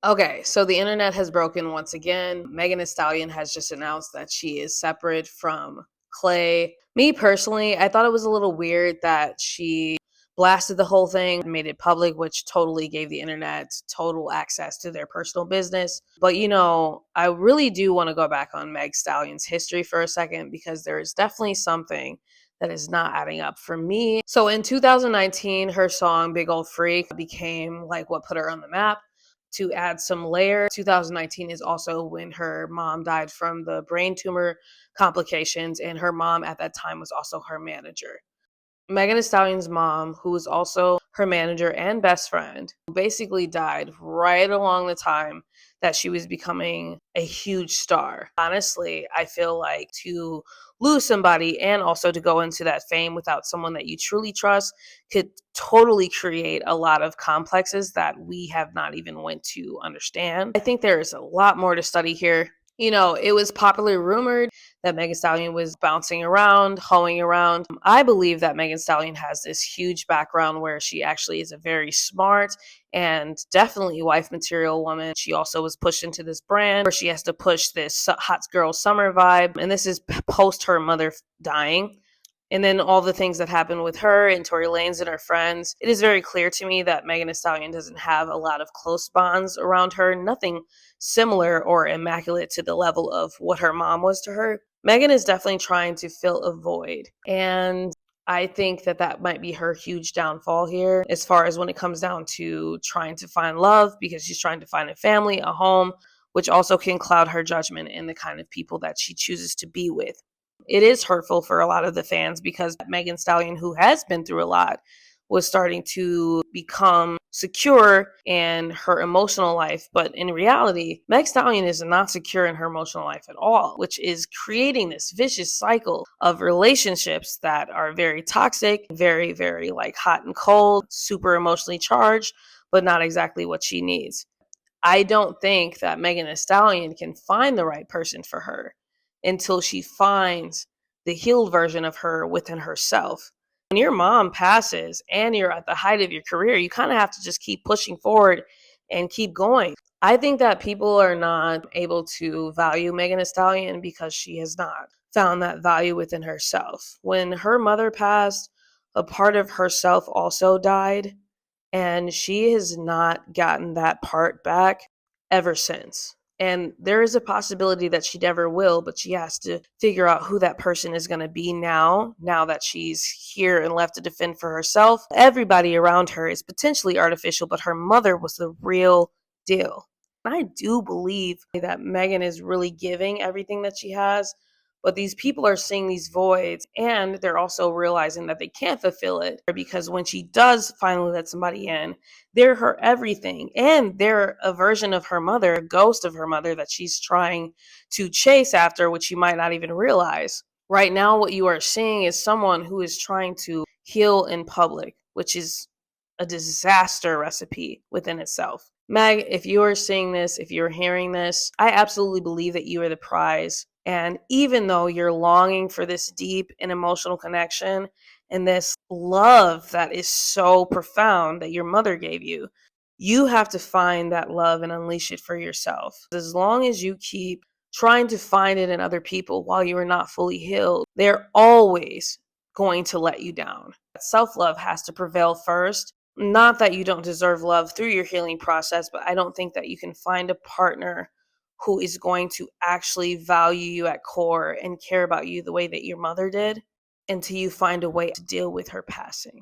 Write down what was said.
Okay, so the internet has broken once again. Megan Thee Stallion has just announced that she is separate from Clay. Me personally, I thought it was a little weird that she blasted the whole thing, made it public, which totally gave the internet total access to their personal business. But I really do want to go back on Meg Stallion's history for a second because there is definitely something that is not adding up for me. So in 2019, her song Big Old Freak became like what put her on the map. To add some layer, 2019 is also when her mom died from the brain tumor complications, and her mom at that time was also her manager. Megan Thee Stallion's mom, who was also her manager and best friend, basically died right along the time that she was becoming a huge star. Honestly, I feel like to lose somebody and also to go into that fame without someone that you truly trust could totally create a lot of complexes that we have not even went to understand. I think there is a lot more to study here. It was popularly rumored that Megan Thee Stallion was bouncing around, hoeing around. I believe that Megan Thee Stallion has this huge background where she actually is a very smart and definitely wife material woman. She also was pushed into this brand where she has to push this hot girl summer vibe. And this is post her mother dying. And then all the things that happened with her and Tory Lanez and her friends. It is very clear to me that Megan Thee Stallion doesn't have a lot of close bonds around her. Nothing similar or immaculate to the level of what her mom was to her. Megan is definitely trying to fill a void. And I think that that might be her huge downfall here as far as when it comes down to trying to find love, because she's trying to find a family, a home, which also can cloud her judgment in the kind of people that she chooses to be with. It is hurtful for a lot of the fans because Megan Thee Stallion, who has been through a lot, was starting to become secure in her emotional life. But in reality, Meg Thee Stallion is not secure in her emotional life at all, which is creating this vicious cycle of relationships that are very toxic, very, very like hot and cold, super emotionally charged, but not exactly what she needs. I don't think that Megan Thee Stallion can find the right person for her until she finds the healed version of her within herself. When your mom passes and you're at the height of your career, you kind of have to just keep pushing forward and keep going. I think that people are not able to value Megan Thee Stallion because she has not found that value within herself. When her mother passed, a part of herself also died, and she has not gotten that part back ever since. And there is a possibility that she never will, but she has to figure out who that person is going to be now that she's here and left to defend for herself. Everybody around her is potentially artificial, but her mother was the real deal. I do believe that Megan is really giving everything that she has, but these people are seeing these voids and they're also realizing that they can't fulfill it because when she does finally let somebody in, they're her everything. And they're a version of her mother, a ghost of her mother that she's trying to chase after, which you might not even realize. Right now, what you are seeing is someone who is trying to heal in public, which is a disaster recipe within itself. Meg, if you are seeing this, if you're hearing this, I absolutely believe that you are the prize. And even though you're longing for this deep and emotional connection and this love that is so profound that your mother gave you, you have to find that love and unleash it for yourself. As long as you keep trying to find it in other people while you are not fully healed, they're always going to let you down. Self love has to prevail first. Not that you don't deserve love through your healing process, but I don't think that you can find a partner who is going to actually value you at core and care about you the way that your mother did until you find a way to deal with her passing.